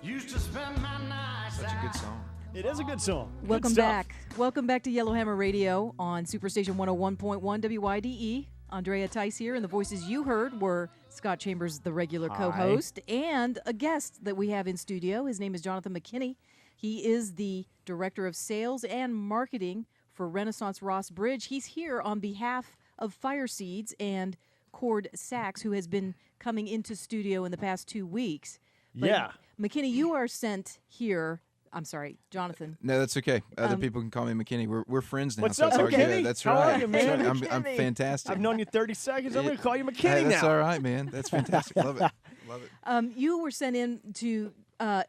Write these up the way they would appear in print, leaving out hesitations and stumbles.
Used to spend my nights Such a good song. It is a good song. Good Welcome stuff. back. Welcome back to Yellowhammer Radio on Superstation 101.1 WYDE. Andrea Tice here, and the voices you heard were Scott Chambers, the regular co-host, and a guest that we have in studio. His name is Jonathan McKinney. He is the Director of Sales and Marketing for Renaissance Ross Bridge. He's here on behalf of Fire Seeds and Cord Sachs, who has been coming into studio in the past 2 weeks. But Yeah. McKinney, you are sent here. I'm sorry, Jonathan. No, that's okay. Other people can call me McKinney. We're friends now. What's so up, it's all good. McKinney? That's How right. are you, man? That's right. I'm McKinney. fantastic. I've known you 30 seconds. I'm going to call you McKinney Hey, that's now. all right, man. That's fantastic. Love it. Love it. You were sent in to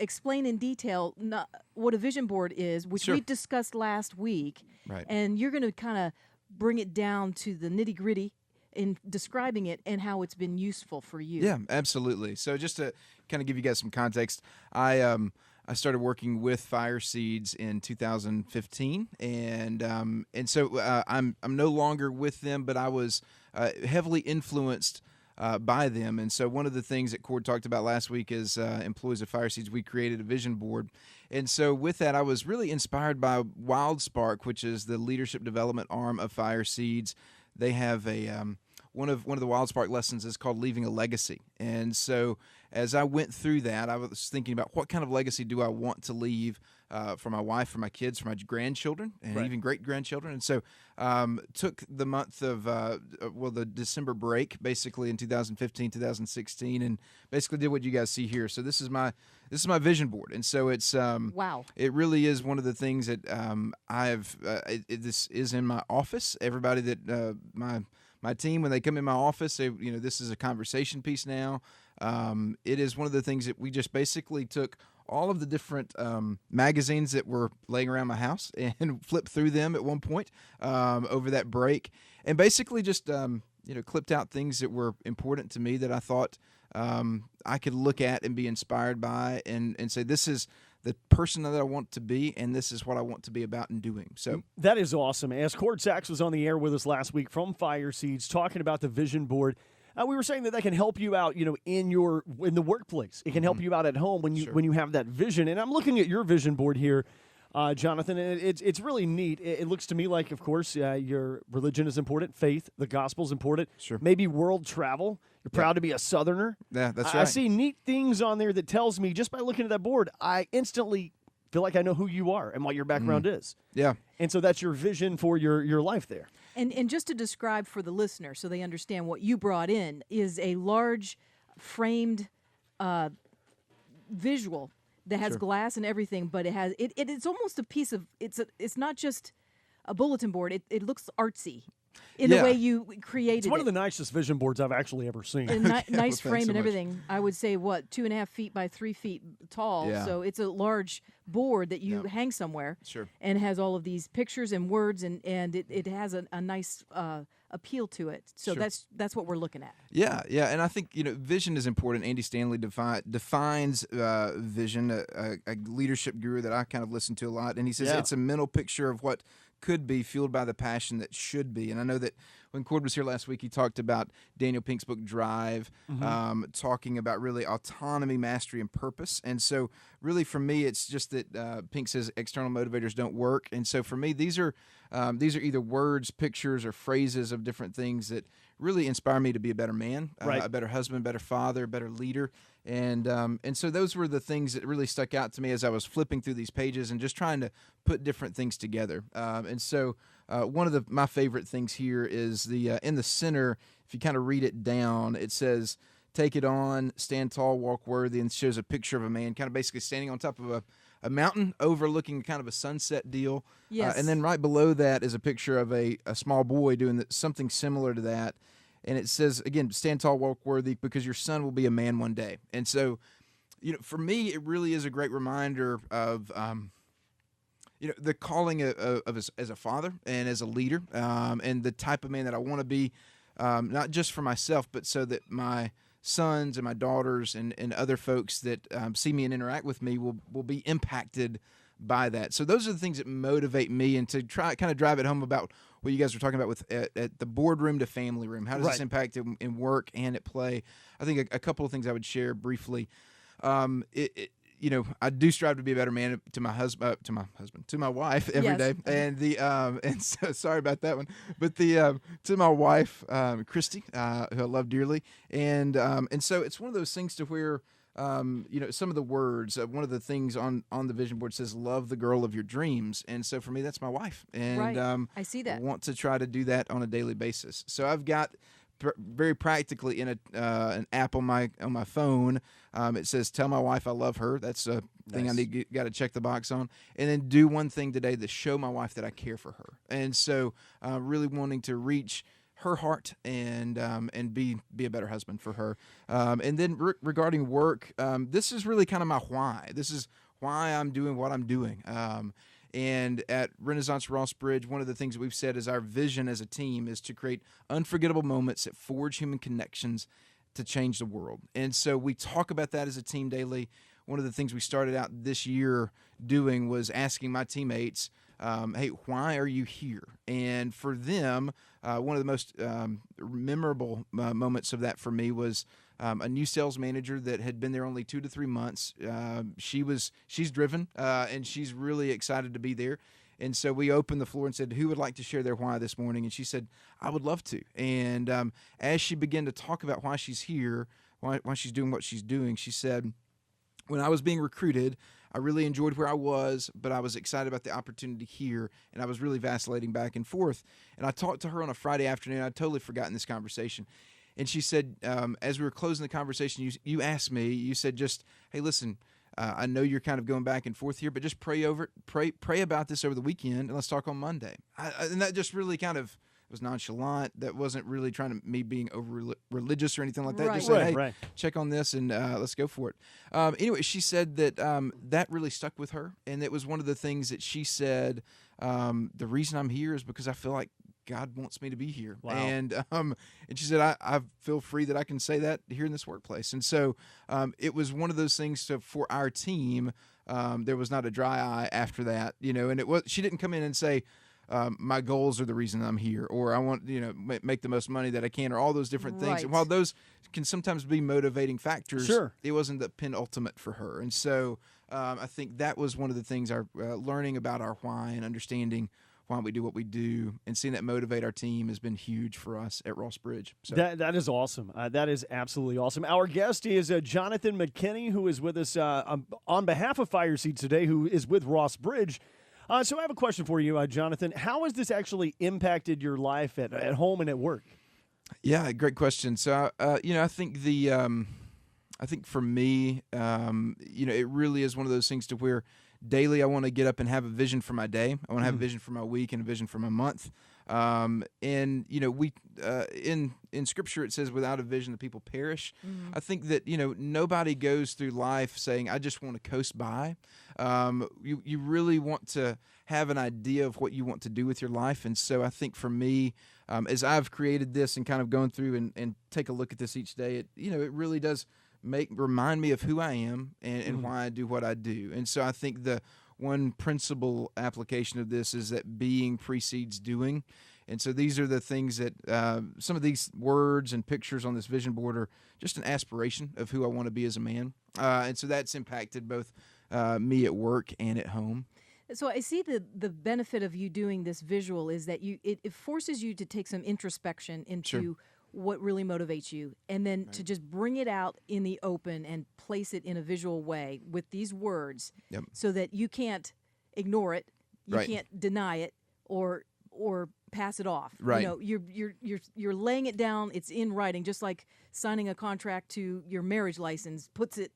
explain in detail what a vision board is, which Sure. we discussed last week. Right. And you're going to kind of bring it down to the nitty-gritty in describing it and how it's been useful for you. Yeah, absolutely. So just to kind of give you guys some context, I started working with Fire Seeds in 2015, and so I'm no longer with them, but I was heavily influenced by them. And so one of the things that Cord talked about last week is employees of Fire Seeds, we created a vision board. And so with that, I was really inspired by WildSpark, which is the leadership development arm of Fire Seeds. They have a one of the WildSpark lessons is called Leaving a Legacy. And so as I went through that, I was thinking about what kind of legacy do I want to leave for my wife, for my kids, for my grandchildren, and Right. even great-grandchildren. And so took the month of, the December break, basically in 2015, 2016, and basically did what you guys see here. So this is my vision board. And so it's Wow. it really is one of the things that this is in my office. Everybody that my team, when they come in my office, this is a conversation piece now. It is one of the things that we just basically took all of the different magazines that were laying around my house and flipped through them at one point over that break, and basically just clipped out things that were important to me that I thought I could look at and be inspired by, and say, this is the person that I want to be, and this is what I want to be about and doing. So That is awesome. As Cord Sachs was on the air with us last week from Fire Seeds talking about the vision board, we were saying that can help you out, in the workplace. It can help you out at home when you have that vision. And I'm looking at your vision board here, Jonathan, and it's really neat. It looks to me like, of course, your religion is important, faith, the gospel is important. Sure. Maybe world travel. You're proud to be a Southerner. Yeah, that's I right. see neat things on there that tells me, just by looking at that board, I instantly feel like I know who you are and what your background is. Yeah. And so that's your vision for your life there. And just to describe for the listener so they understand what you brought in is a large framed visual that has glass and everything, but it's almost a piece of it's not just a bulletin board. It looks artsy in the Yeah. way you created It's one it. of the nicest vision boards I've actually ever seen. And well, nice thanks frame so and much. everything. I would say 2.5 feet by 3 feet tall. Yeah. So it's a large board that you Yeah. hang somewhere. Sure. And has all of these pictures and words, and it has a nice appeal to it. So Sure. that's what we're looking at. Yeah, and I think vision is important. Andy Stanley defines vision, a leadership guru that I kind of listen to a lot, and he says it's a mental picture of what could be, fueled by the passion that should be. And I know that when Cord was here last week, he talked about Daniel Pink's book Drive, talking about really autonomy, mastery, and purpose. And so really for me, it's just that Pink says external motivators don't work. And so for me, these are either words, pictures, or phrases of different things that really inspire me to be a better man, Right. a better husband, better father, better leader. And so those were the things that really stuck out to me as I was flipping through these pages and just trying to put different things together. And so one of my favorite things here is in the center, if you kind of read it down, it says, "Take it on, stand tall, walk worthy," and shows a picture of a man kind of basically standing on top of a mountain overlooking kind of a sunset deal. Yes. And then right below that is a picture of a small boy doing something similar to that. And it says, again, stand tall, walk worthy, because your son will be a man one day. And so, for me, it really is a great reminder of, the calling as a father and as a leader, and the type of man that I want to be, not just for myself, but so that my sons and my daughters and other folks that see me and interact with me will be impacted by that. So those are the things that motivate me, and to try kind of drive it home about what you guys were talking about with at the boardroom to family room. How does this impact in work and at play? I think a couple of things I would share briefly. I do strive to be a better man to my wife every Yes. day. And and so sorry about that one, but to my wife, Christy, who I love dearly, and so it's one of those things to where. Some of the words, one of the things on the vision board says, love the girl of your dreams. And so for me, that's my wife. And Right. I see that. I want to try to do that on a daily basis. So I've got very practically in an app on my phone. It says, tell my wife I love her. That's a thing I got to check the box on. And then do one thing today to show my wife that I care for her. And so really wanting to reach her heart and be a better husband for her. And then regarding work, this is really kind of my why. This is why I'm doing what I'm doing. And at Renaissance Ross Bridge, one of the things that we've said is our vision as a team is to create unforgettable moments that forge human connections to change the world. And so we talk about that as a team daily. One of the things we started out this year doing was asking my teammates, hey, why are you here? And for them, one of the most memorable moments of that for me was a new sales manager that had been there only 2 to 3 months. She's driven and she's really excited to be there. And so we opened the floor and said, who would like to share their why this morning? And she said, I would love to. And as she began to talk about why she's here, why she's doing what she's doing, she said, when I was being recruited, I really enjoyed where I was, but I was excited about the opportunity here, and I was really vacillating back and forth. And I talked to her on a Friday afternoon. I'd totally forgotten this conversation. And she said, as we were closing the conversation, you asked me, you said just, hey, listen, I know you're kind of going back and forth here, but just pray about this over the weekend, and let's talk on Monday. And that just really kind of was nonchalant. That wasn't really trying to me being over religious or anything like that. Right. Just said, hey, Right. check on this and let's go for it. Anyway, she said that that really stuck with her, and it was one of the things that she said. The reason I'm here is because I feel like God wants me to be here. Wow. And she said, I feel free that I can say that here in this workplace. And so it was one of those things for our team. There was not a dry eye after that, and she didn't come in and say, my goals are the reason I'm here, or I want, make the most money that I can, or all those different things. Right. And while those can sometimes be motivating factors, Sure. it wasn't the penultimate for her. And so I think that was one of the things, our learning about our why and understanding why we do what we do, and seeing that motivate our team has been huge for us at Ross Bridge. So That is awesome. That is absolutely awesome. Our guest is Jonathan McKinney, who is with us on behalf of Fire Seeds today, who is with Ross Bridge. So I have a question for you, Jonathan. How has this actually impacted your life at home and at work? Yeah, great question. So, I think I think for me, it really is one of those things to where daily I want to get up and have a vision for my day. I want to have a vision for my week and a vision for my month. And we in Scripture it says, "Without a vision, the people perish." Mm-hmm. I think that nobody goes through life saying, "I just want to coast by." You really want to have an idea of what you want to do with your life, and so I think for me, as I've created this and kind of going through and take a look at this each day, it really does remind me of who I am and why I do what I do. And so I think the one principal application of this is that being precedes doing. And so these are the things that some of these words and pictures on this vision board are just an aspiration of who I want to be as a man. And so that's impacted both me at work and at home. So I see the benefit of you doing this visual is that it forces you to take some introspection into Sure. what really motivates you, and then to just bring it out in the open and place it in a visual way with these words, Yep. so that you can't ignore it, you Right. can't deny it, or pass it off. Right. You're laying it down. It's in writing, just like signing a contract to your marriage license puts it.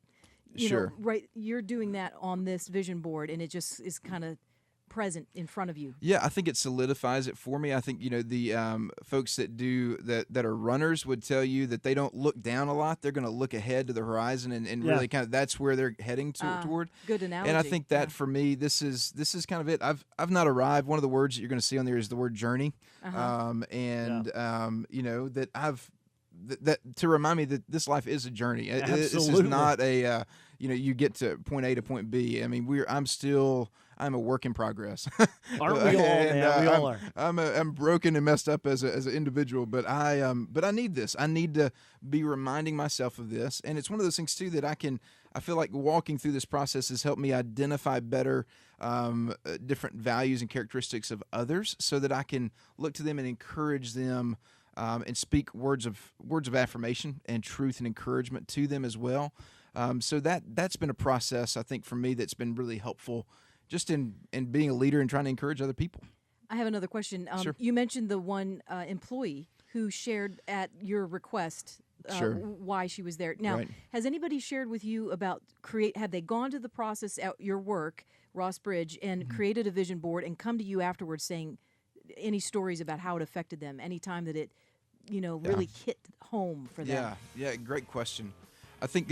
Sure. Right. You're doing that on this vision board, and it just is kind of present in front of you. Yeah, I think it solidifies it for me. I think the folks that do that are runners would tell you that they don't look down a lot. They're going to look ahead to the horizon and really kind of that's where they're heading toward. Good analogy. And I think that for me, this is kind of it. I've not arrived. One of the words that you're going to see on there is the word journey, that I've. That to remind me that this life is a journey. This is Absolutely. not a you get to point A to point B. I mean, I'm a work in progress. Aren't we all, man? We all are. I'm broken and messed up as an individual, but I need this. I need to be reminding myself of this, and it's one of those things too that I feel like walking through this process has helped me identify better different values and characteristics of others, so that I can look to them and encourage them, and speak words of affirmation and truth and encouragement to them as well. So that's been a process, I think, for me that's been really helpful, just in being a leader and trying to encourage other people. I have another question. Sure. You mentioned the one employee who shared at your request Sure. why she was there. Now, Right. has anybody shared with you about have they gone to the process at your work, Ross Bridge, and created a vision board and come to you afterwards saying any stories about how it affected them, any time that it, really hit home for them? Yeah, great question. I think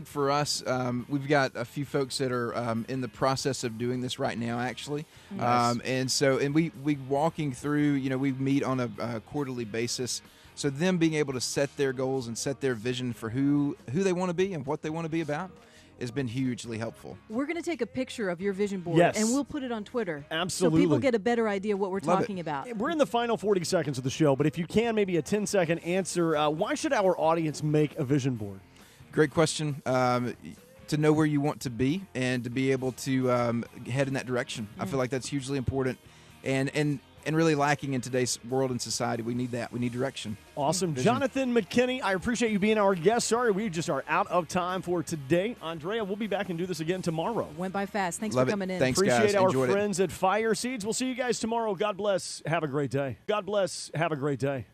for us, we've got a few folks that are in the process of doing this right now, actually. Nice. And we walking through, we meet on a quarterly basis. So them being able to set their goals and set their vision for who they want to be and what they want to be about has been hugely helpful. We're going to take a picture of your vision board, Yes. and we'll put it on Twitter. Absolutely. So people get a better idea what we're Love it. talking about. We're in the final 40 seconds of the show, but if you can, maybe a 10-second answer. Why should our audience make a vision board? Great question. To know where you want to be and to be able to head in that direction. I feel like that's hugely important and really lacking in today's world and society. We need that. We need direction. Awesome. Vision. Jonathan McKinney, I appreciate you being our guest. Sorry, we just are out of time for today. Andrea, we'll be back and do this again tomorrow. Went by fast. Thanks Love for it. coming in. Thanks, Appreciate guys. our Enjoyed it. friends at Fire Seeds. We'll see you guys tomorrow. God bless. Have a great day. God bless. Have a great day.